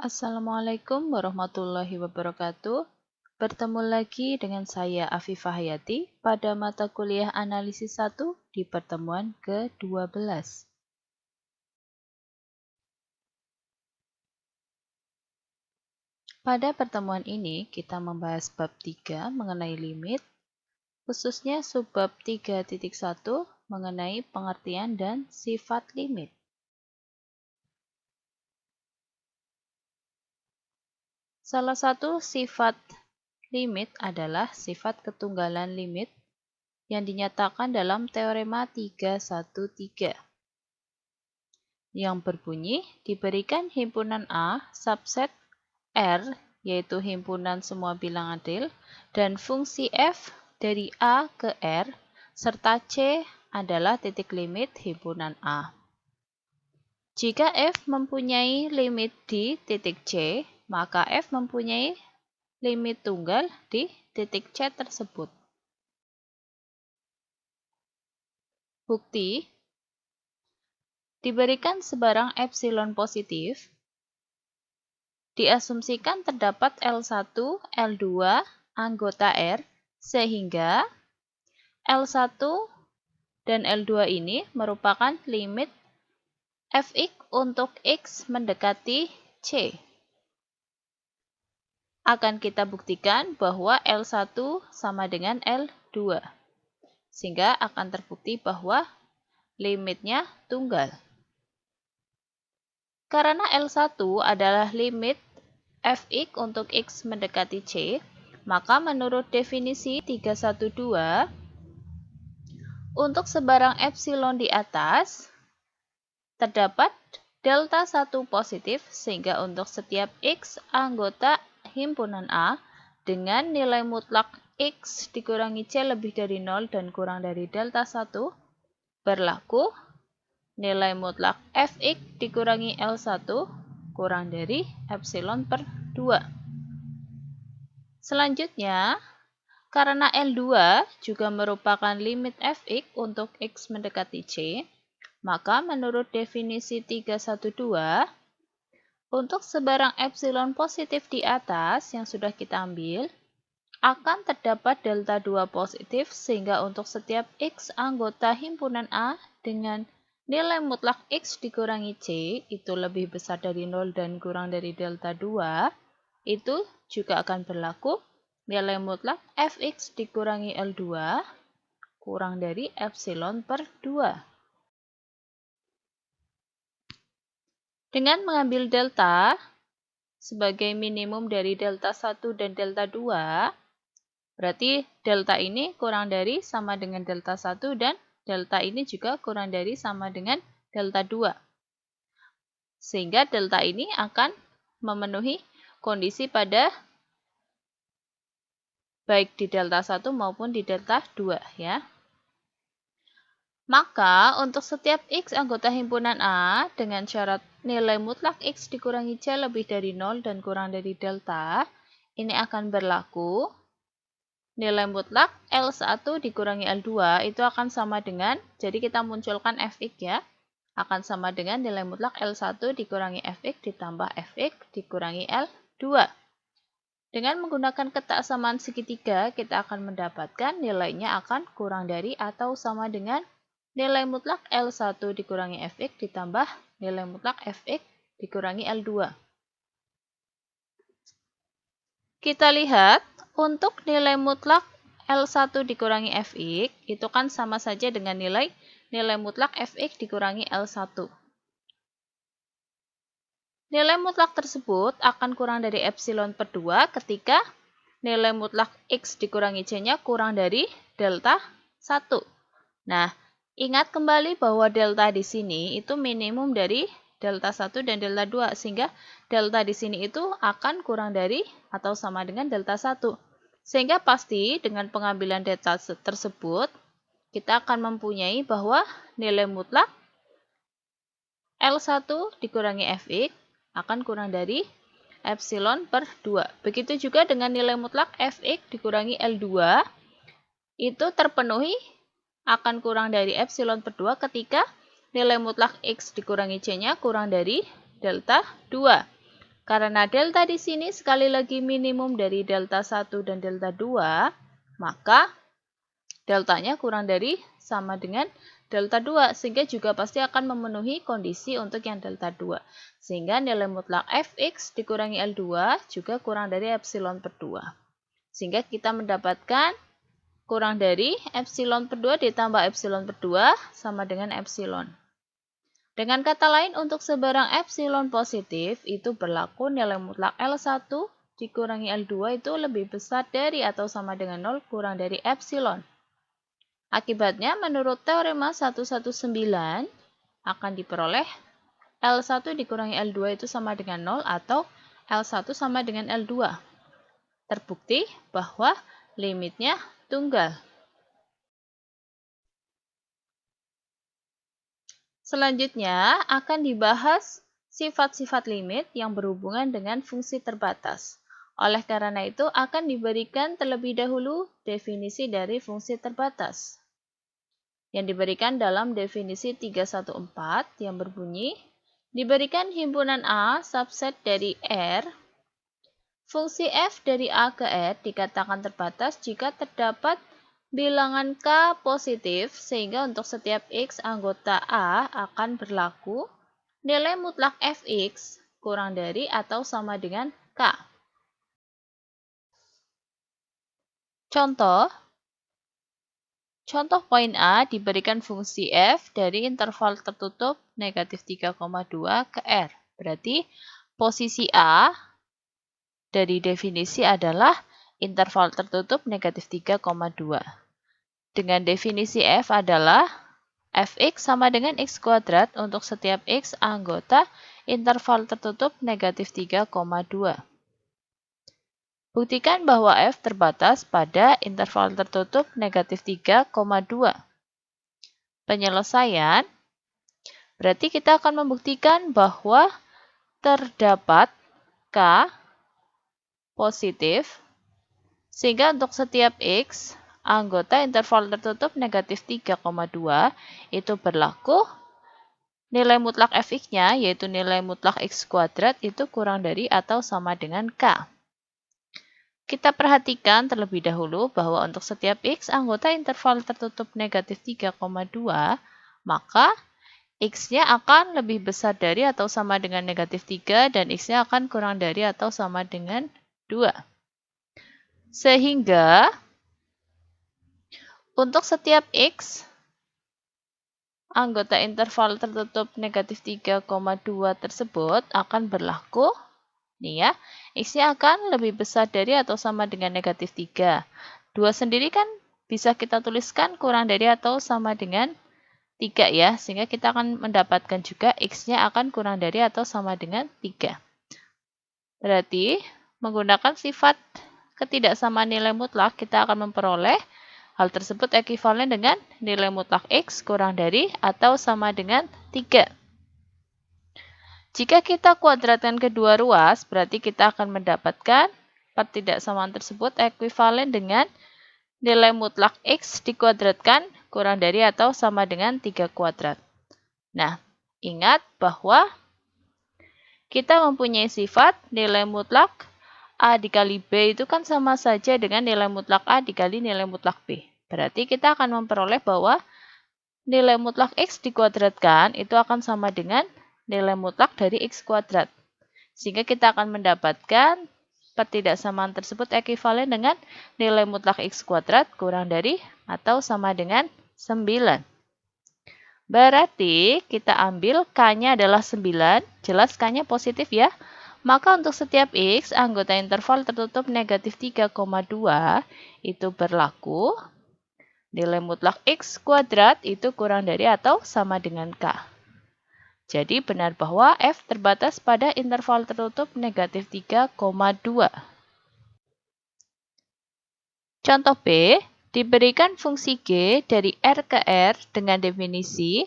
Assalamualaikum warahmatullahi wabarakatuh. Bertemu lagi dengan saya Afifah Hayati pada mata kuliah Analisis 1 di pertemuan ke-12. Pada pertemuan ini kita membahas bab 3 mengenai limit, khususnya subbab 3.1 mengenai pengertian dan sifat limit. Salah satu sifat limit adalah sifat ketunggalan limit yang dinyatakan dalam teorema 313 yang berbunyi diberikan himpunan A subset R yaitu himpunan semua bilangan real dan fungsi f dari A ke R serta C adalah titik limit himpunan A. Jika f mempunyai limit di titik C, maka f mempunyai limit tunggal di titik C tersebut. Bukti, diberikan sebarang epsilon positif, diasumsikan terdapat L1, L2 anggota R, sehingga L1 dan L2 ini merupakan limit Fx untuk X mendekati C. Akan kita buktikan bahwa L1 sama dengan L2, sehingga akan terbukti bahwa limitnya tunggal. Karena L1 adalah limit Fx untuk X mendekati C, maka menurut definisi 312, untuk sebarang epsilon di atas, terdapat delta 1 positif, sehingga untuk setiap X anggota himpunan A dengan nilai mutlak X dikurangi C lebih dari 0 dan kurang dari delta 1, berlaku nilai mutlak Fx dikurangi L1 kurang dari epsilon per 2. Selanjutnya, karena L2 juga merupakan limit Fx untuk X mendekati C, maka menurut definisi 312, untuk sebarang epsilon positif di atas yang sudah kita ambil, akan terdapat delta 2 positif, sehingga untuk setiap X anggota himpunan A dengan nilai mutlak X dikurangi C itu lebih besar dari 0 dan kurang dari delta 2, itu juga akan berlaku nilai mutlak Fx dikurangi L2 kurang dari epsilon per 2. Dengan mengambil delta sebagai minimum dari delta 1 dan delta 2, berarti delta ini kurang dari sama dengan delta 1 dan delta ini juga kurang dari sama dengan delta 2. Sehingga delta ini akan memenuhi kondisi pada baik di delta 1 maupun di delta 2 ya. Maka untuk setiap X anggota himpunan A dengan syarat nilai mutlak X dikurangi C lebih dari 0 dan kurang dari delta, ini akan berlaku nilai mutlak L1 dikurangi L2 itu akan sama dengan, jadi kita munculkan Fx ya, akan sama dengan nilai mutlak L1 dikurangi Fx ditambah Fx dikurangi L2. Dengan menggunakan ketaksamaan segitiga, kita akan mendapatkan nilainya akan kurang dari atau sama dengan nilai mutlak L1 dikurangi Fx ditambah nilai mutlak Fx dikurangi L2. Kita lihat, untuk nilai mutlak L1 dikurangi Fx, itu kan sama saja dengan nilai mutlak Fx dikurangi L1. Nilai mutlak tersebut akan kurang dari epsilon per 2 ketika nilai mutlak X dikurangi C-nya kurang dari delta 1. Nah, ingat kembali bahwa delta di sini itu minimum dari delta 1 dan delta 2, sehingga delta di sini itu akan kurang dari atau sama dengan delta 1. Sehingga pasti dengan pengambilan delta tersebut, kita akan mempunyai bahwa nilai mutlak L1 dikurangi Fx akan kurang dari epsilon per 2. Begitu juga dengan nilai mutlak Fx dikurangi L2, itu terpenuhi akan kurang dari epsilon per 2 ketika nilai mutlak X dikurangi C-nya kurang dari delta 2. Karena delta di sini sekali lagi minimum dari delta 1 dan delta 2, maka deltanya kurang dari sama dengan delta 2, sehingga juga pasti akan memenuhi kondisi untuk yang delta 2. Sehingga nilai mutlak fx dikurangi L2 juga kurang dari epsilon per 2. Sehingga kita mendapatkan kurang dari epsilon per 2 ditambah epsilon per 2 sama dengan epsilon. Dengan kata lain, untuk sebarang epsilon positif, itu berlaku nilai mutlak L1 dikurangi L2 itu lebih besar dari atau sama dengan 0 kurang dari epsilon. Akibatnya, menurut teorema 119, akan diperoleh L1 dikurangi L2 itu sama dengan 0 atau L1 sama dengan L2. Terbukti bahwa limitnya tunggal. Selanjutnya akan dibahas sifat-sifat limit yang berhubungan dengan fungsi terbatas. Oleh karena itu akan diberikan terlebih dahulu definisi dari fungsi terbatas. Yang diberikan dalam definisi 314 yang berbunyi, diberikan himpunan A subset dari R, fungsi f dari A ke R dikatakan terbatas jika terdapat bilangan K positif, sehingga untuk setiap X anggota A akan berlaku nilai mutlak Fx kurang dari atau sama dengan K. Contoh poin A diberikan fungsi f dari interval tertutup negatif 3,2 ke R. Berarti posisi A dari definisi adalah interval tertutup negatif 3,2. Dengan definisi f adalah fx sama dengan x kuadrat untuk setiap x anggota interval tertutup negatif 3,2. Buktikan bahwa f terbatas pada interval tertutup negatif 3,2. Penyelesaian, berarti kita akan membuktikan bahwa terdapat k positif, sehingga untuk setiap x anggota interval tertutup negatif 3,2 itu berlaku nilai mutlak fx-nya, yaitu nilai mutlak x kuadrat, itu kurang dari atau sama dengan k. Kita perhatikan terlebih dahulu bahwa untuk setiap x anggota interval tertutup negatif 3,2, maka x-nya akan lebih besar dari atau sama dengan negatif 3 dan x-nya akan kurang dari atau sama dengan 2. Sehingga untuk setiap x anggota interval tertutup negatif 3,2 tersebut akan berlaku, nih ya, x-nya akan lebih besar dari atau sama dengan negatif 3. 2 sendiri kan bisa kita tuliskan kurang dari atau sama dengan 3 ya, sehingga kita akan mendapatkan juga x-nya akan kurang dari atau sama dengan 3. Berarti, menggunakan sifat ketidaksamaan nilai mutlak, kita akan memperoleh hal tersebut ekuivalen dengan nilai mutlak x kurang dari atau sama dengan 3. Jika kita kuadratkan kedua ruas, berarti kita akan mendapatkan ketidaksamaan tersebut ekuivalen dengan nilai mutlak x dikuadratkan kurang dari atau sama dengan 3 kuadrat. Nah, ingat bahwa kita mempunyai sifat nilai mutlak A dikali B itu kan sama saja dengan nilai mutlak A dikali nilai mutlak B. Berarti kita akan memperoleh bahwa nilai mutlak x dikuadratkan itu akan sama dengan nilai mutlak dari x kuadrat. Sehingga kita akan mendapatkan ketidaksamaan tersebut ekuivalen dengan nilai mutlak x kuadrat kurang dari atau sama dengan 9. Berarti kita ambil k-nya adalah 9, jelas k-nya positif ya. Maka untuk setiap x anggota interval tertutup negatif 3,2 itu berlaku nilai mutlak x kuadrat itu kurang dari atau sama dengan k. Jadi benar bahwa f terbatas pada interval tertutup negatif 3,2. Contoh B, diberikan fungsi g dari R ke R dengan definisi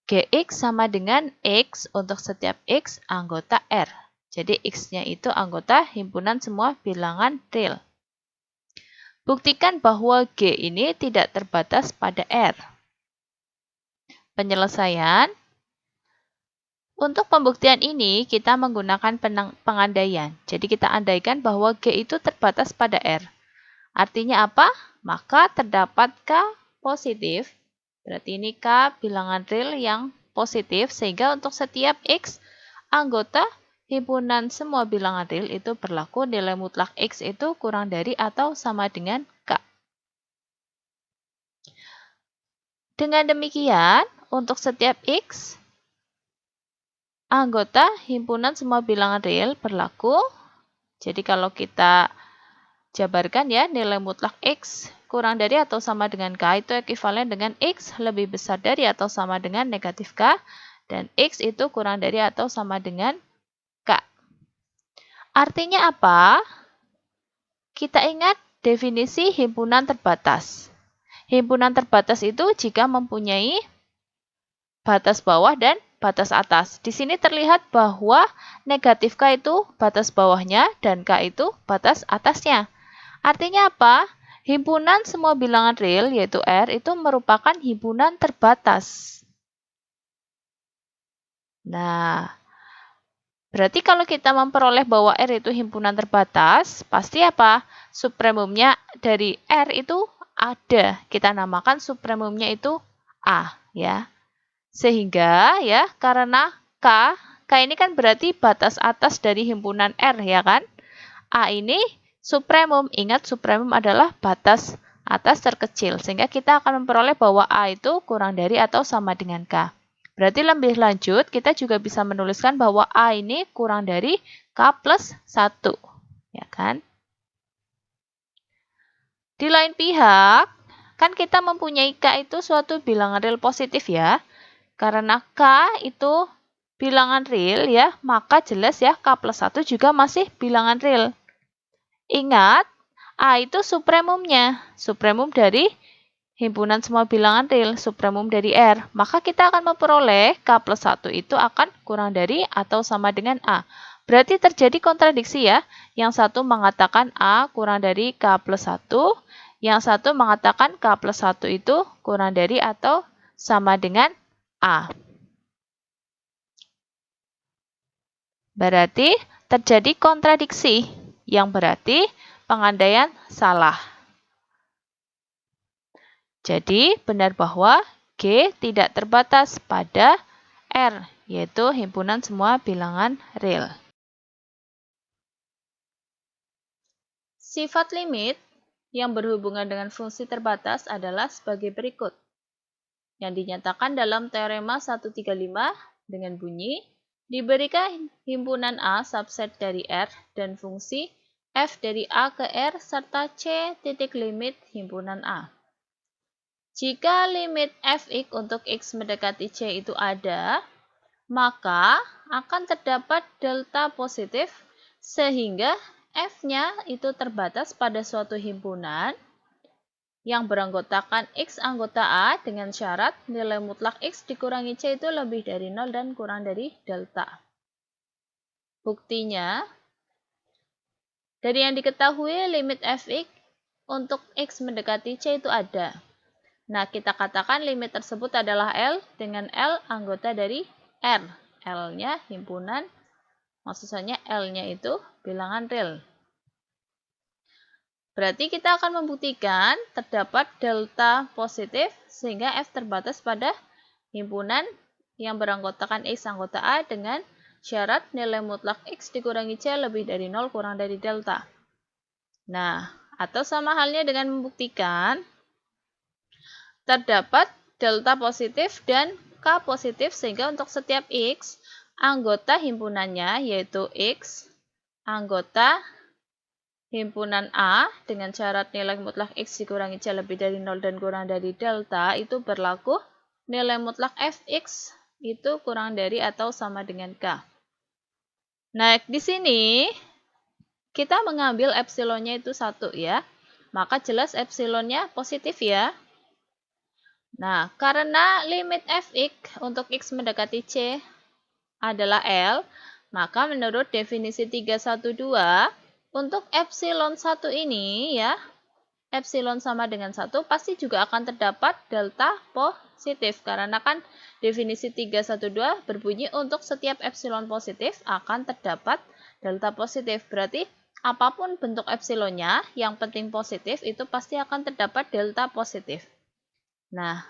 gx sama dengan x untuk setiap x anggota R. Jadi x-nya itu anggota himpunan semua bilangan real. Buktikan bahwa G ini tidak terbatas pada R. Penyelesaian, Untuk pembuktian ini, kita menggunakan pengandaian. Jadi kita andaikan bahwa G itu terbatas pada R. Artinya apa? Maka terdapat K positif. Berarti ini K bilangan real yang positif, sehingga untuk setiap X anggota himpunan semua bilangan real itu berlaku nilai mutlak X itu kurang dari atau sama dengan K. Dengan demikian, untuk setiap X, anggota himpunan semua bilangan real berlaku. Jadi kalau kita jabarkan ya, nilai mutlak X kurang dari atau sama dengan K itu ekuivalen dengan X lebih besar dari atau sama dengan negatif K, dan X itu kurang dari atau sama dengan K. Artinya apa? Kita ingat definisi himpunan terbatas. Himpunan terbatas itu jika mempunyai batas bawah dan batas atas. Di sini terlihat bahwa negatif K itu batas bawahnya dan K itu batas atasnya. Artinya apa? Himpunan semua bilangan real, yaitu R, itu merupakan himpunan terbatas. Nah, berarti kalau kita memperoleh bahwa R itu himpunan terbatas, pasti apa? Supremumnya dari R itu ada. Kita namakan supremumnya itu A, ya. Sehingga ya, karena K ini kan berarti batas atas dari himpunan R, ya kan? A ini supremum. Ingat, supremum adalah batas atas terkecil. Sehingga kita akan memperoleh bahwa A itu kurang dari atau sama dengan K. Berarti lebih lanjut, kita juga bisa menuliskan bahwa A ini kurang dari K plus 1. Ya kan? Di lain pihak, kan kita mempunyai K itu suatu bilangan real positif ya. Karena K itu bilangan real ya, maka jelas ya K plus 1 juga masih bilangan real. Ingat, A itu supremumnya, supremum dari himpunan semua bilangan real, supremum dari R. Maka kita akan memperoleh K plus 1 itu akan kurang dari atau sama dengan A. Berarti terjadi kontradiksi ya. Yang satu mengatakan A kurang dari K plus 1, yang satu mengatakan K plus 1 itu kurang dari atau sama dengan A. Berarti terjadi kontradiksi, yang berarti pengandaian salah. Jadi benar bahwa G tidak terbatas pada R, yaitu himpunan semua bilangan real. Sifat limit yang berhubungan dengan fungsi terbatas adalah sebagai berikut. Yang dinyatakan dalam teorema 135 dengan bunyi, diberikan himpunan A subset dari R dan fungsi f dari A ke R serta C titik limit himpunan A. Jika limit fx untuk x mendekati C itu ada, maka akan terdapat delta positif sehingga f-nya itu terbatas pada suatu himpunan yang beranggotakan X anggota A dengan syarat nilai mutlak X dikurangi C itu lebih dari 0 dan kurang dari delta. Buktinya, dari yang diketahui limit fx untuk X mendekati C itu ada. Nah, kita katakan limit tersebut adalah L dengan L anggota dari R. L-nya himpunan, maksudnya L-nya itu bilangan real. Berarti kita akan membuktikan terdapat delta positif sehingga F terbatas pada himpunan yang beranggotakan X anggota A dengan syarat nilai mutlak X dikurangi C lebih dari 0 kurang dari delta. Nah, atau sama halnya dengan membuktikan terdapat delta positif dan K positif sehingga untuk setiap X, anggota himpunannya yaitu X anggota himpunan A dengan syarat nilai mutlak X dikurangi C lebih dari 0 dan kurang dari delta itu berlaku nilai mutlak Fx itu kurang dari atau sama dengan K. Nah, di sini kita mengambil epsilonnya itu 1 ya. Maka jelas epsilonnya positif ya. Nah, karena limit Fx untuk X mendekati C adalah L, maka menurut definisi 312, untuk epsilon 1 ini ya, epsilon sama dengan 1, pasti juga akan terdapat delta positif. Karena kan definisi 312 berbunyi untuk setiap epsilon positif akan terdapat delta positif. Berarti apapun bentuk epsilonnya, yang penting positif, itu pasti akan terdapat delta positif. Nah,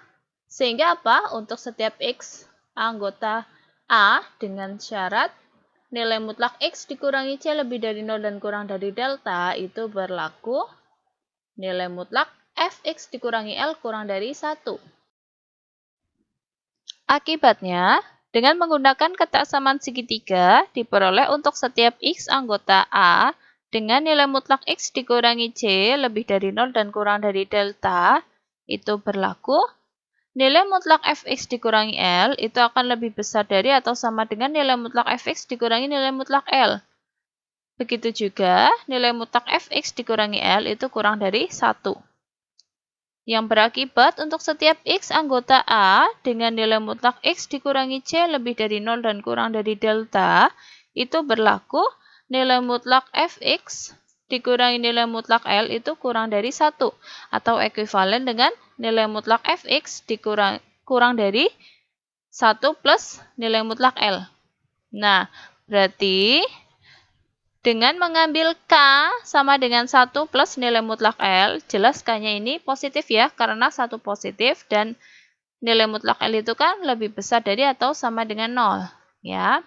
sehingga apa? Untuk setiap X anggota A dengan syarat nilai mutlak X dikurangi C lebih dari 0 dan kurang dari delta, itu berlaku nilai mutlak Fx dikurangi L kurang dari 1. Akibatnya, dengan menggunakan ketaksamaan segitiga, diperoleh untuk setiap X anggota A dengan nilai mutlak X dikurangi C lebih dari 0 dan kurang dari delta, itu berlaku nilai mutlak Fx dikurangi L itu akan lebih besar dari atau sama dengan nilai mutlak Fx dikurangi nilai mutlak L. Begitu juga, nilai mutlak Fx dikurangi L itu kurang dari 1. Yang berakibat untuk setiap X anggota A dengan nilai mutlak X dikurangi C lebih dari 0 dan kurang dari delta, itu berlaku nilai mutlak Fx dikurangi nilai mutlak L itu kurang dari 1, atau ekuivalen dengan nilai mutlak Fx kurang dari 1 plus nilai mutlak L. Nah, berarti dengan mengambil K sama dengan 1 plus nilai mutlak L, jelas K-nya ini positif ya, karena 1 positif dan nilai mutlak L itu kan lebih besar dari atau sama dengan 0. Ya.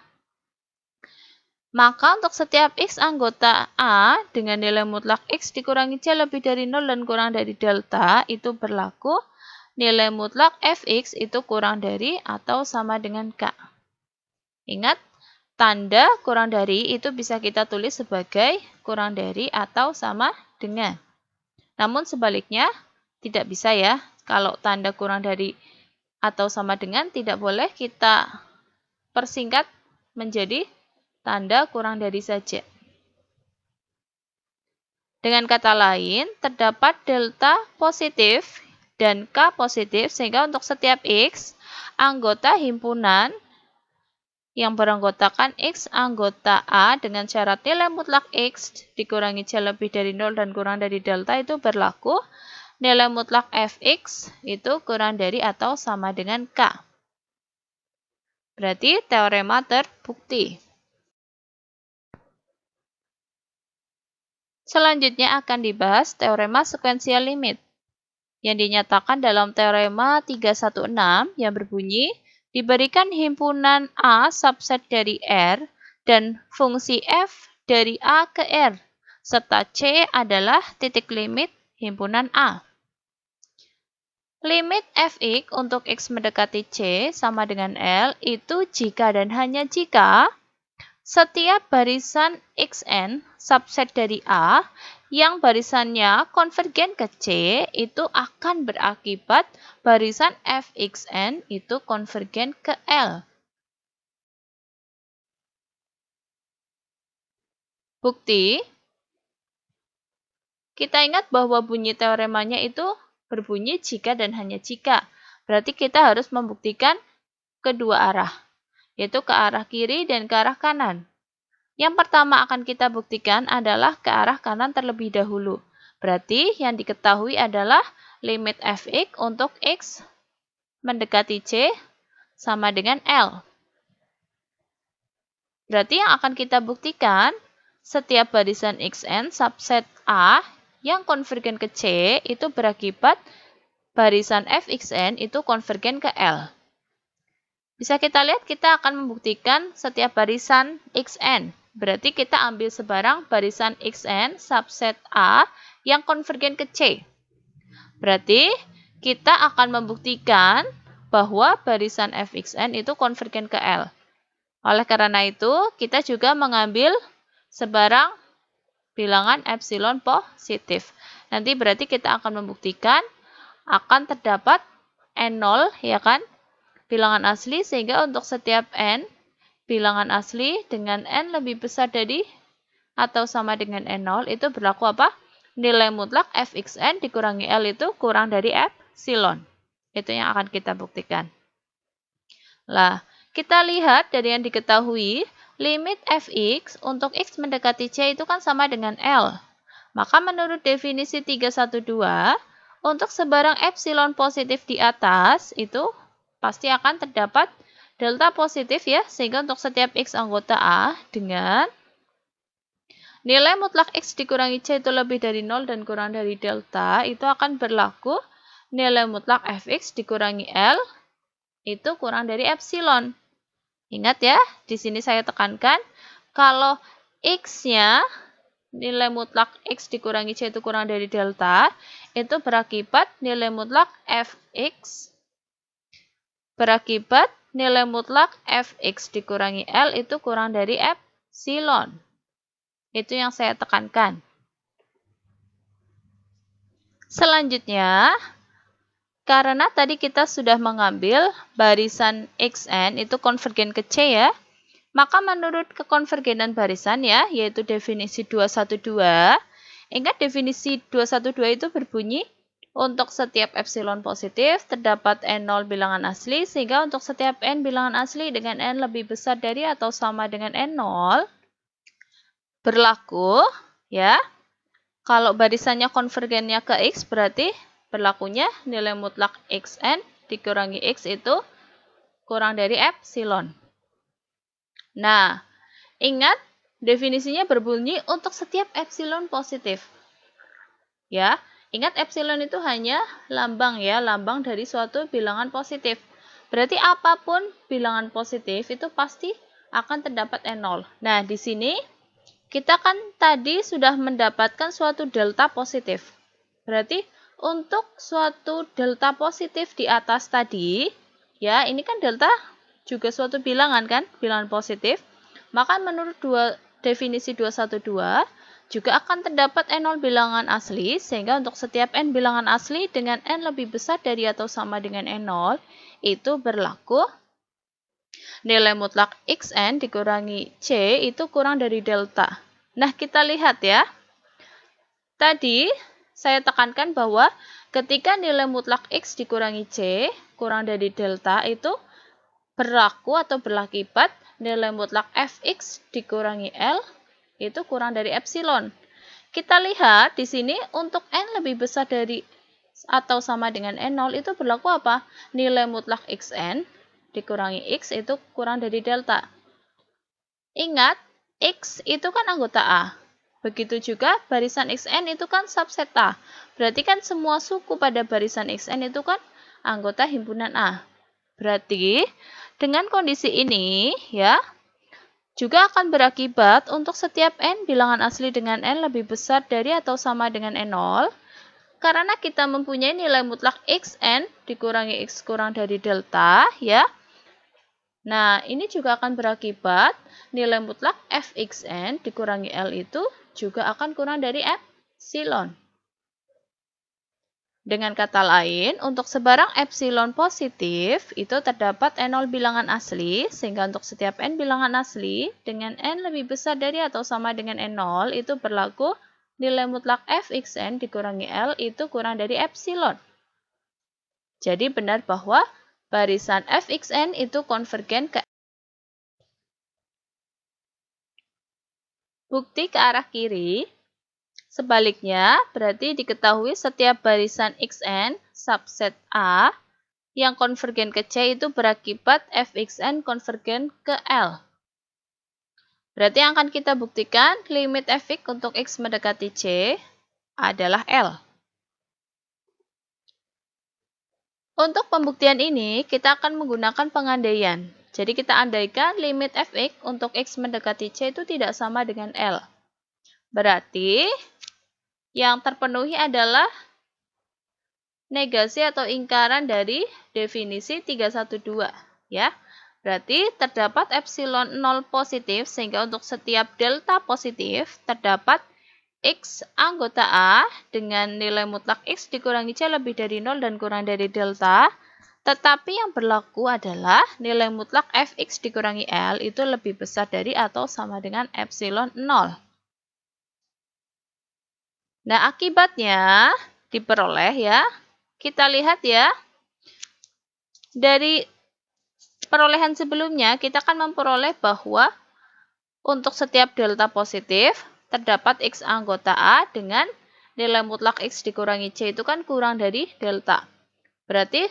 Maka untuk setiap X anggota A dengan nilai mutlak X dikurangi C lebih dari 0 dan kurang dari delta, itu berlaku nilai mutlak Fx itu kurang dari atau sama dengan K. Ingat, tanda kurang dari itu bisa kita tulis sebagai kurang dari atau sama dengan. Namun sebaliknya tidak bisa ya. Kalau tanda kurang dari atau sama dengan tidak boleh kita persingkat menjadi tanda kurang dari saja. Dengan kata lain, terdapat delta positif dan K positif sehingga untuk setiap X anggota himpunan yang beranggotakan X anggota A dengan syarat nilai mutlak X dikurangi C lebih dari 0 dan kurang dari delta itu berlaku nilai mutlak Fx itu kurang dari atau sama dengan K. Berarti teorema terbukti. Selanjutnya akan dibahas teorema sekuensial limit yang dinyatakan dalam teorema 316 yang berbunyi diberikan himpunan A subset dari R dan fungsi f dari A ke R, serta C adalah titik limit himpunan A. Limit Fx untuk X mendekati C sama dengan L itu jika dan hanya jika setiap barisan Xn subset dari A yang barisannya konvergen ke C itu akan berakibat barisan Fxn itu konvergen ke L. Bukti, kita ingat bahwa bunyi teoremanya itu berbunyi jika dan hanya jika. Berarti kita harus membuktikan kedua arah, yaitu ke arah kiri dan ke arah kanan. Yang pertama akan kita buktikan adalah ke arah kanan terlebih dahulu. Berarti yang diketahui adalah limit Fx untuk X mendekati C sama dengan L. Berarti yang akan kita buktikan, setiap barisan Xn subset A yang konvergen ke C itu berakibat barisan Fxn itu konvergen ke L. Bisa kita lihat, kita akan membuktikan setiap barisan Xn. Berarti kita ambil sebarang barisan Xn subset A yang konvergen ke C. Berarti kita akan membuktikan bahwa barisan Fxn itu konvergen ke L. Oleh karena itu, kita juga mengambil sebarang bilangan epsilon positif. Nanti berarti kita akan membuktikan akan terdapat N0, ya kan? Bilangan asli, sehingga untuk setiap N bilangan asli dengan N lebih besar dari atau sama dengan N0 itu berlaku apa? Nilai mutlak Fxn dikurangi L itu kurang dari epsilon. Itu yang akan kita buktikan. Lah, kita lihat dari yang diketahui, limit Fx untuk X mendekati C itu kan sama dengan L. Maka menurut definisi 312, untuk sebarang epsilon positif di atas itu pasti akan terdapat delta positif ya, sehingga untuk setiap X anggota A dengan nilai mutlak X dikurangi C itu lebih dari 0 dan kurang dari delta, itu akan berlaku nilai mutlak Fx dikurangi L itu kurang dari epsilon. Ingat ya, di sini saya tekankan kalau X-nya nilai mutlak X dikurangi C itu kurang dari delta, itu berakibat nilai mutlak Fx berakibat nilai mutlak Fx dikurangi L itu kurang dari epsilon. Itu yang saya tekankan. Selanjutnya, karena tadi kita sudah mengambil barisan Xn itu konvergen ke C ya, maka menurut kekonvergenan barisan ya, yaitu definisi 212, ingat definisi 212 itu berbunyi untuk setiap epsilon positif terdapat N0 bilangan asli, sehingga untuk setiap N bilangan asli dengan N lebih besar dari atau sama dengan N0 berlaku ya. Kalau barisannya konvergennya ke X berarti berlakunya nilai mutlak Xn dikurangi X itu kurang dari epsilon. Nah, ingat definisinya berbunyi untuk setiap epsilon positif. Ya, ingat epsilon itu hanya lambang ya, lambang dari suatu bilangan positif. Berarti apapun bilangan positif itu pasti akan terdapat N0. Nah, di sini kita kan tadi sudah mendapatkan suatu delta positif. Berarti untuk suatu delta positif di atas tadi, ya ini kan delta juga suatu bilangan kan, bilangan positif. Maka menurut definisi 212 juga akan terdapat N0 bilangan asli, sehingga untuk setiap N bilangan asli dengan N lebih besar dari atau sama dengan N0, itu berlaku nilai mutlak Xn dikurangi C itu kurang dari delta. Nah, kita lihat ya. Tadi saya tekankan bahwa ketika nilai mutlak X dikurangi C kurang dari delta itu berlaku atau berakibat nilai mutlak Fx dikurangi L itu kurang dari epsilon. Kita lihat di sini untuk N lebih besar dari atau sama dengan N0 itu berlaku apa? Nilai mutlak Xn dikurangi X itu kurang dari delta. Ingat, X itu kan anggota A. Begitu juga barisan Xn itu kan subset A. Berarti kan semua suku pada barisan Xn itu kan anggota himpunan A. Berarti dengan kondisi ini ya juga akan berakibat untuk setiap N bilangan asli dengan N lebih besar dari atau sama dengan N0. Karena kita mempunyai nilai mutlak Xn dikurangi X kurang dari delta ya. Nah, ini juga akan berakibat nilai mutlak Fxn dikurangi L itu juga akan kurang dari epsilon. Dengan kata lain, untuk sebarang epsilon positif itu terdapat N0 bilangan asli, sehingga untuk setiap N bilangan asli dengan N lebih besar dari atau sama dengan N0 itu berlaku nilai mutlak Fxn dikurangi L itu kurang dari epsilon. Jadi benar bahwa barisan Fxn itu konvergen ke bukti ke arah kiri. Sebaliknya, berarti diketahui setiap barisan Xn subset A yang konvergen ke C itu berakibat Fxn konvergen ke L. Berarti yang akan kita buktikan limit Fx untuk X mendekati C adalah L. Untuk pembuktian ini, kita akan menggunakan pengandaian. Jadi kita andaikan limit Fx untuk X mendekati C itu tidak sama dengan L. Berarti yang terpenuhi adalah negasi atau ingkaran dari definisi 312 ya. Berarti terdapat epsilon 0 positif, sehingga untuk setiap delta positif terdapat X anggota A dengan nilai mutlak X dikurangi C lebih dari 0 dan kurang dari delta. Tetapi yang berlaku adalah nilai mutlak Fx dikurangi L itu lebih besar dari atau sama dengan epsilon 0. Nah, akibatnya diperoleh ya. Kita lihat ya. Dari perolehan sebelumnya, kita akan memperoleh bahwa untuk setiap delta positif, terdapat X anggota A dengan nilai mutlak X dikurangi C itu kan kurang dari delta. Berarti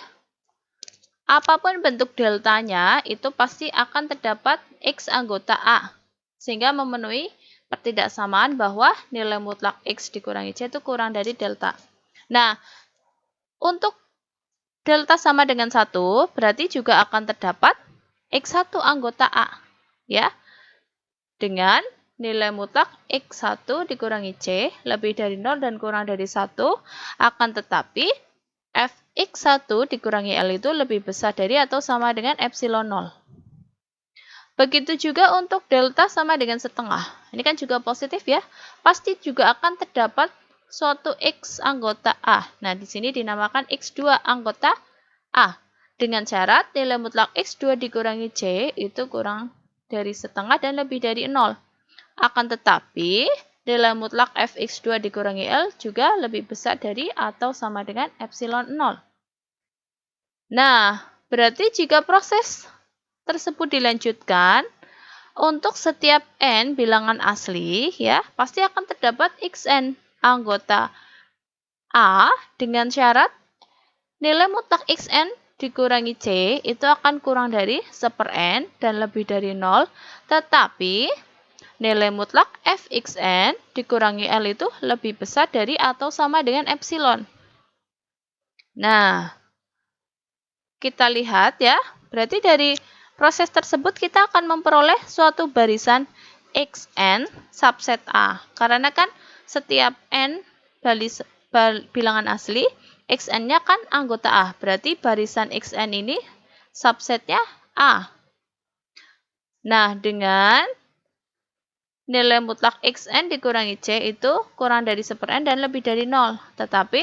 apapun bentuk deltanya itu pasti akan terdapat X anggota A. Sehingga memenuhi pertidaksamaan bahwa nilai mutlak X dikurangi C itu kurang dari delta. Nah, untuk delta sama dengan 1, berarti juga akan terdapat X1 anggota A. Ya, dengan nilai mutlak X1 dikurangi C lebih dari 0 dan kurang dari 1, akan tetapi Fx1 dikurangi L itu lebih besar dari atau sama dengan epsilon 0. Begitu juga untuk delta sama dengan setengah. Ini kan juga positif ya. Pasti juga akan terdapat suatu X anggota A. Nah, di sini dinamakan X2 anggota A. Dengan syarat nilai mutlak X2 dikurangi C itu kurang dari setengah dan lebih dari 0. Akan tetapi, nilai mutlak Fx2 dikurangi L juga lebih besar dari atau sama dengan epsilon 0. Nah, berarti jika proses tersebut dilanjutkan, untuk setiap N bilangan asli, ya, pasti akan terdapat Xn anggota A dengan syarat nilai mutlak Xn dikurangi C itu akan kurang dari 1/n dan lebih dari 0, tetapi nilai mutlak Fxn dikurangi L itu lebih besar dari atau sama dengan epsilon. Nah, kita lihat ya, berarti dari proses tersebut kita akan memperoleh suatu barisan Xn subset A. Karena kan setiap N bilangan asli, Xn-nya kan anggota A. Berarti barisan Xn ini subsetnya A. Nah, dengan nilai mutlak Xn dikurangi C itu kurang dari 1/n dan lebih dari 0. Tetapi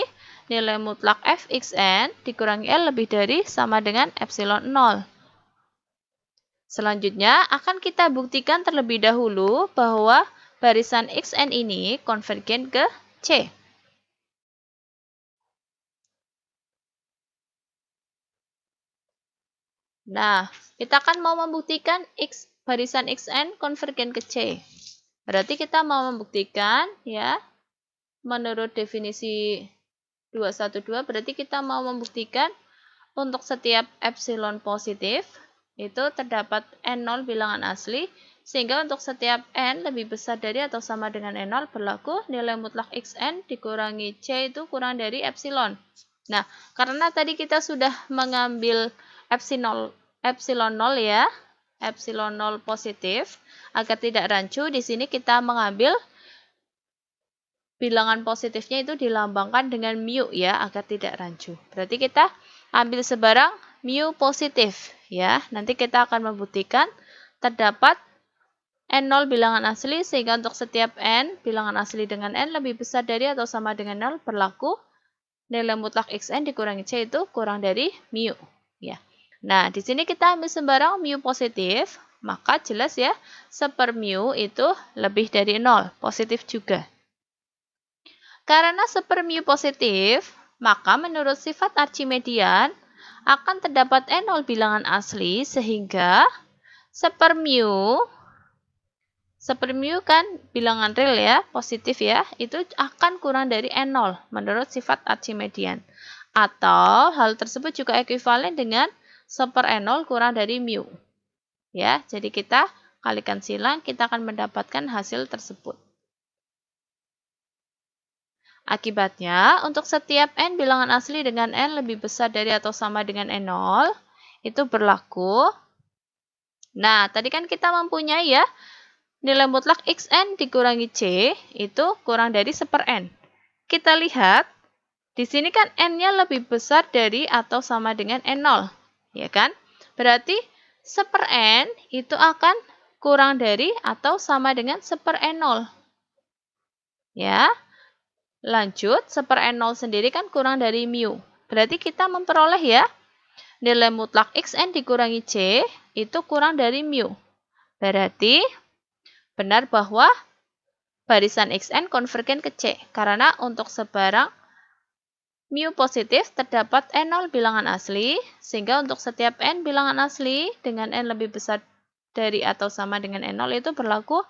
nilai mutlak Fxn dikurangi L lebih dari sama dengan epsilon 0. Selanjutnya akan kita buktikan terlebih dahulu bahwa barisan Xn ini konvergen ke C. Nah, kita akan mau membuktikan barisan Xn konvergen ke C. Berarti kita mau membuktikan ya, menurut definisi 212, berarti kita mau membuktikan untuk setiap epsilon positif itu terdapat N0 bilangan asli, sehingga untuk setiap N lebih besar dari atau sama dengan N0 berlaku nilai mutlak Xn dikurangi C itu kurang dari epsilon. Nah, karena tadi kita sudah mengambil epsilon 0 ya, epsilon 0 positif, agar tidak rancu, di sini kita mengambil bilangan positifnya itu dilambangkan dengan mu ya, agar tidak rancu. Berarti kita ambil sebarang mu positif ya. Nanti kita akan membuktikan terdapat N0 bilangan asli, sehingga untuk setiap N bilangan asli dengan N lebih besar dari atau sama dengan 0 berlaku nilai mutlak Xn dikurangi C itu kurang dari mu ya. Nah, di sini kita ambil sembarang mu positif, maka jelas ya 1/mu itu lebih dari 0, positif juga. Karena 1/mu positif, maka menurut sifat Archimedian akan terdapat N0 bilangan asli, sehingga 1/mu kan bilangan real ya, positif ya, itu akan kurang dari N0 menurut sifat Archimedian. Atau hal tersebut juga ekuivalen dengan 1/N0 kurang dari mu. Ya, jadi kita kalikan silang, kita akan mendapatkan hasil tersebut. Akibatnya, untuk setiap N bilangan asli dengan N lebih besar dari atau sama dengan N0, itu berlaku. Nah, tadi kan kita mempunyai ya, nilai mutlak Xn dikurangi C itu kurang dari 1/n. Kita lihat, di sini kan N-nya lebih besar dari atau sama dengan N0. Ya kan? Berarti 1/n itu akan kurang dari atau sama dengan 1/n0. Ya. Lanjut, 1/n0 sendiri kan kurang dari mu. Berarti kita memperoleh ya, nilai mutlak Xn dikurangi C itu kurang dari mu. Berarti benar bahwa barisan Xn konvergen ke C. Karena untuk sebarang mu positif terdapat N0 bilangan asli, sehingga untuk setiap N bilangan asli dengan N lebih besar dari atau sama dengan N0 itu berlaku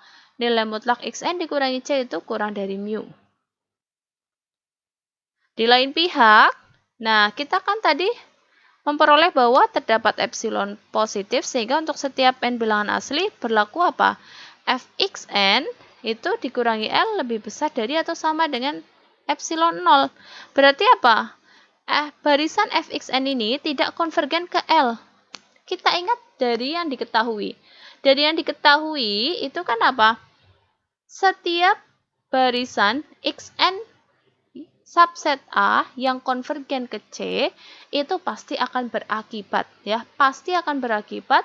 nilai mutlak xn dikurangi c itu kurang dari mu. Di lain pihak, nah kita kan tadi memperoleh bahwa terdapat epsilon positif sehingga untuk setiap n bilangan asli berlaku apa? Fxn itu dikurangi L lebih besar dari atau sama dengan epsilon 0. Berarti apa? Barisan Fxn ini tidak konvergen ke L. Kita ingat dari yang diketahui. Dari yang diketahui itu kan apa? Setiap barisan Xn subset A yang konvergen ke C itu pasti akan berakibat ya, pasti akan berakibat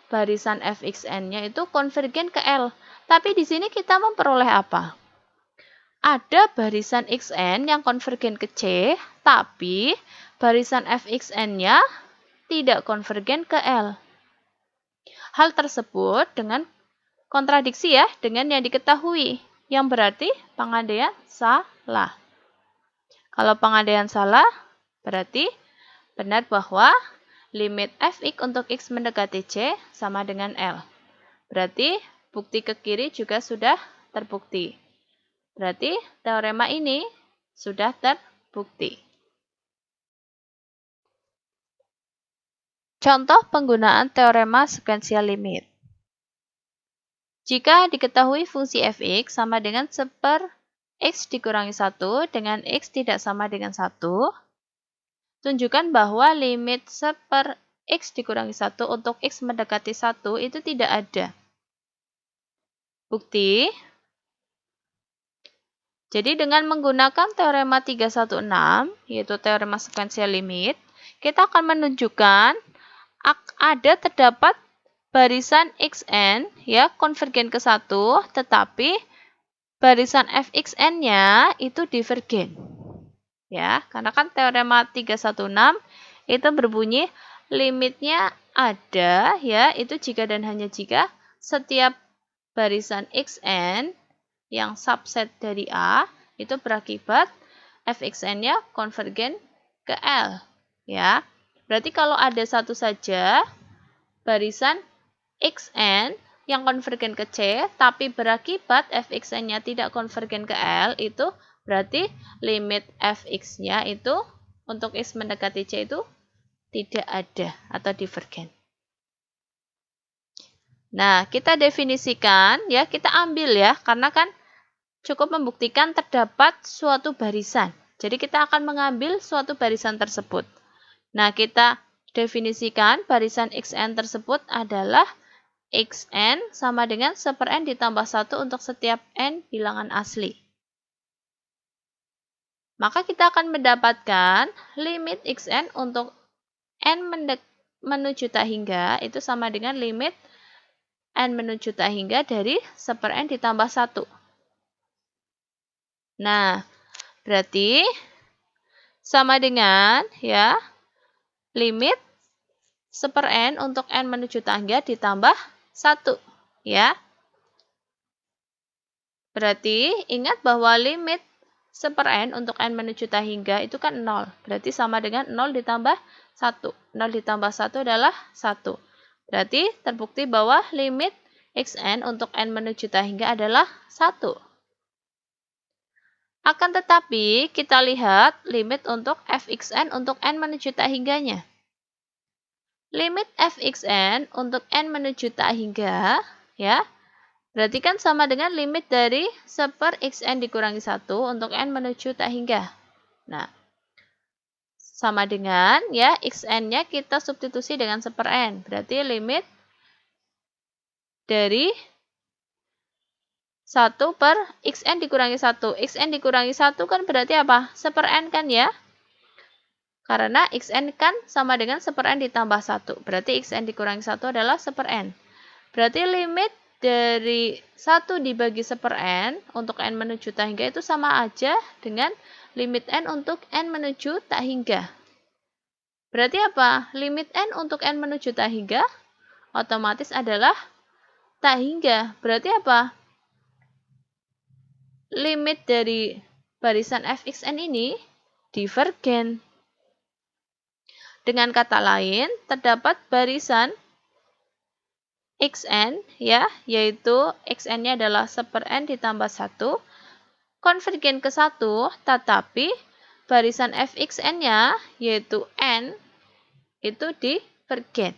barisan Fxn-nya itu konvergen ke L. Tapi di sini kita memperoleh apa? Ada barisan Xn yang konvergen ke C, tapi barisan Fxn-nya tidak konvergen ke L. Hal tersebut dengan kontradiksi ya dengan yang diketahui, yang berarti pengandaian salah. Kalau pengandaian salah, berarti benar bahwa limit fx untuk x mendekati c sama dengan L. Berarti bukti ke kiri juga sudah terbukti. Berarti teorema ini sudah terbukti. Contoh penggunaan teorema sekuensial limit. Jika diketahui fungsi fx sama dengan seper x dikurangi 1 dengan x tidak sama dengan 1, tunjukkan bahwa limit seper x dikurangi 1 untuk x mendekati 1 itu tidak ada. Bukti. Jadi dengan menggunakan teorema 316, yaitu teorema sekuensial limit, kita akan menunjukkan terdapat barisan xn ya konvergen ke 1, tetapi barisan fxn-nya itu divergen. Ya, karena kan teorema 316 itu berbunyi limitnya ada ya, itu jika dan hanya jika setiap barisan xn yang subset dari A itu berakibat fxn-nya konvergen ke L ya. Berarti kalau ada satu saja barisan xn yang konvergen ke C tapi berakibat fxn-nya tidak konvergen ke L, itu berarti limit fx-nya itu untuk x mendekati C itu tidak ada atau divergen. Nah, kita definisikan ya, kita ambil ya, karena kan cukup membuktikan terdapat suatu barisan. Jadi kita akan mengambil suatu barisan tersebut. Nah, kita definisikan barisan xn tersebut adalah xn sama dengan seper n ditambah 1 untuk setiap n bilangan asli. Maka kita akan mendapatkan limit xn untuk n menuju tak hingga itu sama dengan limit n menuju tak hingga dari seper n ditambah 1. Nah, berarti sama dengan ya limit seper n untuk n menuju tak hingga ditambah 1 ya. Berarti ingat bahwa limit seper n untuk n menuju tak hingga itu kan 0. Berarti sama dengan 0 ditambah 1. 0 ditambah 1 adalah 1. Berarti terbukti bahwa limit xn untuk n menuju tak hingga adalah 1. Akan tetapi kita lihat limit untuk fxn untuk n menuju tak hingganya. Limit fxn untuk n menuju tak hingga ya, berarti kan sama dengan limit dari seper xn dikurangi 1 untuk n menuju tak hingga. Nah, sama dengan ya xn-nya kita substitusi dengan seper n. Berarti limit dari 1 per xn dikurangi 1. Xn dikurangi 1 kan berarti apa? Seper n kan ya? Karena xn kan sama dengan seper n ditambah 1. Berarti xn dikurangi 1 adalah seper n. Berarti limit dari 1 dibagi seper n untuk n menuju tak hingga itu sama aja dengan limit n untuk n menuju tak hingga. Berarti apa? Limit n untuk n menuju tak hingga otomatis adalah tak hingga. Berarti apa? Limit dari barisan fxn ini divergen. Dengan kata lain, terdapat barisan xn ya, yaitu xn-nya adalah 1/n ditambah 1, konvergen ke 1, tetapi barisan fxn-nya yaitu n itu divergen.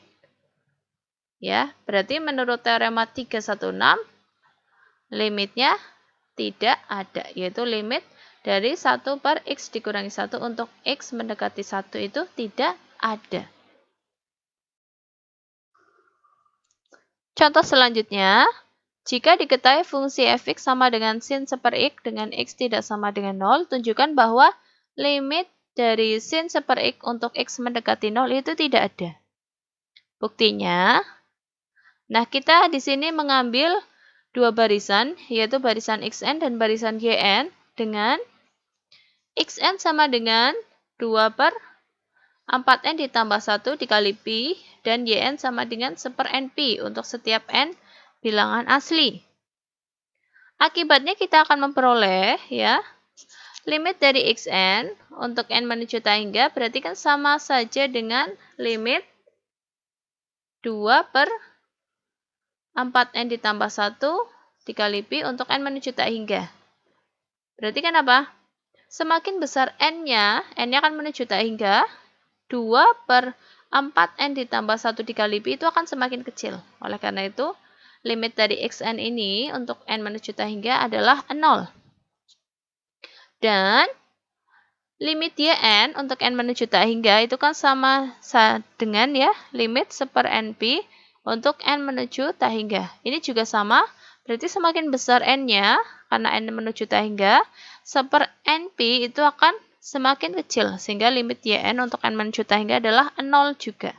Ya, berarti menurut teorema 316 limitnya tidak ada, yaitu limit dari 1 per x dikurangi 1 untuk x mendekati 1 itu tidak ada. Contoh selanjutnya, jika diketahui fungsi fx sama dengan sin 1/x dengan x tidak sama dengan 0, tunjukkan bahwa limit dari sin 1/x untuk x mendekati 0 itu tidak ada. Buktinya, nah kita di sini mengambil dua barisan, yaitu barisan xn dan barisan yn dengan xn sama dengan 2/4n ditambah 1 dikali pi, dan yn sama dengan 1/np untuk setiap n bilangan asli. Akibatnya kita akan memperoleh ya, limit dari xn untuk n menuju tak hingga berarti kan sama saja dengan limit 2/4n ditambah 1 dikali pi untuk n menuju tak hingga. Berarti kan apa? Semakin besar n-nya akan menuju tak hingga, 2/4n ditambah 1 dikali pi itu akan semakin kecil. Oleh karena itu, limit dari xn ini untuk n menuju tak hingga adalah 0. Dan limit yn untuk n menuju tak hingga itu kan sama dengan ya limit 1/np untuk n menuju tak hingga. Ini juga sama, berarti semakin besar n-nya karena n menuju tak hingga, 1/np itu akan semakin kecil, sehingga limit yn untuk n menuju tak hingga adalah 0 juga.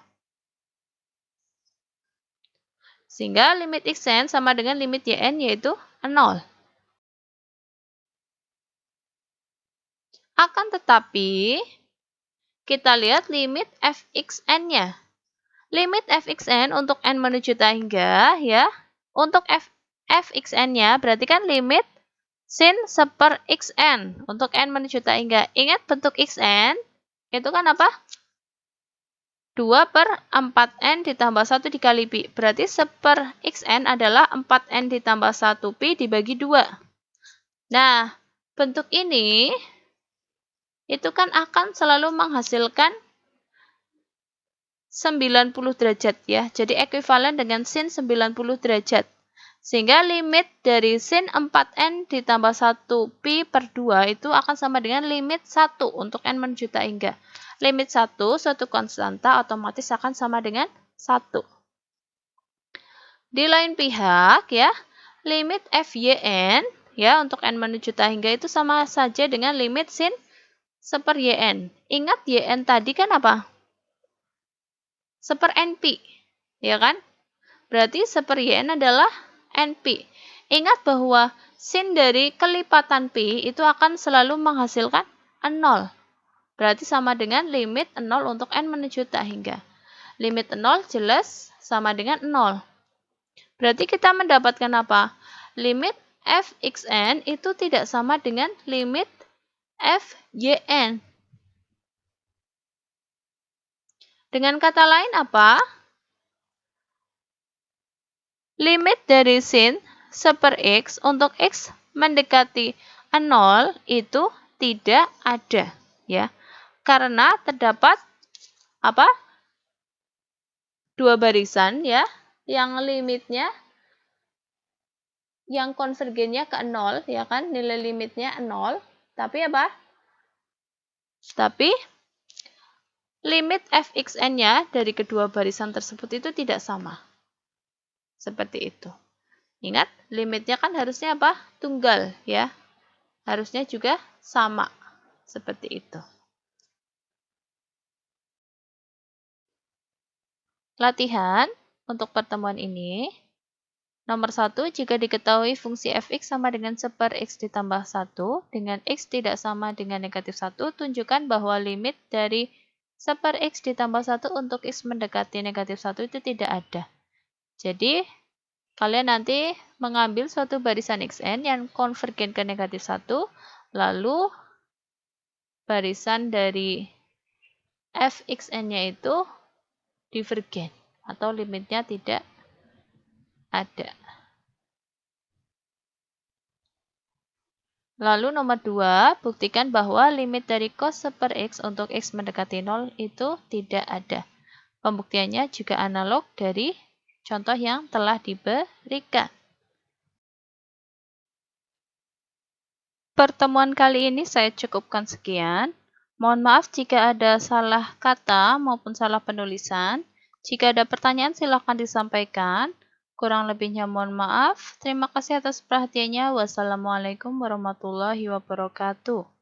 Sehingga limit xn sama dengan limit yn yaitu 0. Akan tetapi, kita lihat limit fxn-nya. Limit fxn untuk n menuju tak hingga, ya. Untuk fxn-nya berarti kan limit sin 1/xn untuk n menuju tak hingga. Ingat bentuk xn, itu kan apa? 2/4n ditambah 1 dikali pi. Berarti 1/xn adalah 4n ditambah 1 pi dibagi 2. Nah, bentuk ini itu kan akan selalu menghasilkan 90 derajat ya. Jadi ekuivalen dengan sin 90 derajat. Sehingga limit dari sin 4n ditambah 1 pi per 2 itu akan sama dengan limit 1 untuk n menuju tak hingga. Limit 1, suatu konstanta, otomatis akan sama dengan 1. Di lain pihak ya, limit fyn ya untuk n menuju tak hingga itu sama saja dengan limit sin 1/yn. Ingat yn tadi kan apa? 1/np, ya kan? Berarti 1/yn adalah np. Ingat bahwa sin dari kelipatan pi itu akan selalu menghasilkan 0. Berarti sama dengan limit 0 untuk n menuju tak hingga. Limit 0 jelas sama dengan 0. Berarti kita mendapatkan apa? Limit fxn itu tidak sama dengan limit fyn. Dengan kata lain apa? Limit dari sin 1/x untuk x mendekati 0 itu tidak ada ya. Karena terdapat apa? Dua barisan ya, yang limitnya yang konvergennya ke 0 ya kan, nilai limitnya 0. Tapi apa? Tapi limit fxn-nya dari kedua barisan tersebut itu tidak sama. Seperti itu. Ingat, limitnya kan harusnya apa? Tunggal ya. Harusnya juga sama. Seperti itu. Latihan untuk pertemuan ini. Nomor 1, jika diketahui fungsi fx sama dengan 1/x ditambah 1 dengan x tidak sama dengan negatif 1, tunjukkan bahwa limit dari 1/x ditambah 1 untuk x mendekati negatif 1 itu tidak ada. Jadi, kalian nanti mengambil suatu barisan xn yang konvergen ke negatif 1, lalu barisan dari fxn-nya itu divergen atau limitnya tidak ada. Lalu nomor 2, buktikan bahwa limit dari cos 1 per X untuk X mendekati 0 itu tidak ada. Pembuktiannya juga analog dari contoh yang telah diberikan. Pertemuan kali ini saya cukupkan sekian. Mohon maaf jika ada salah kata maupun salah penulisan. Jika ada pertanyaan silakan disampaikan. Kurang lebihnya mohon maaf. Terima kasih atas perhatiannya. Wassalamualaikum warahmatullahi wabarakatuh.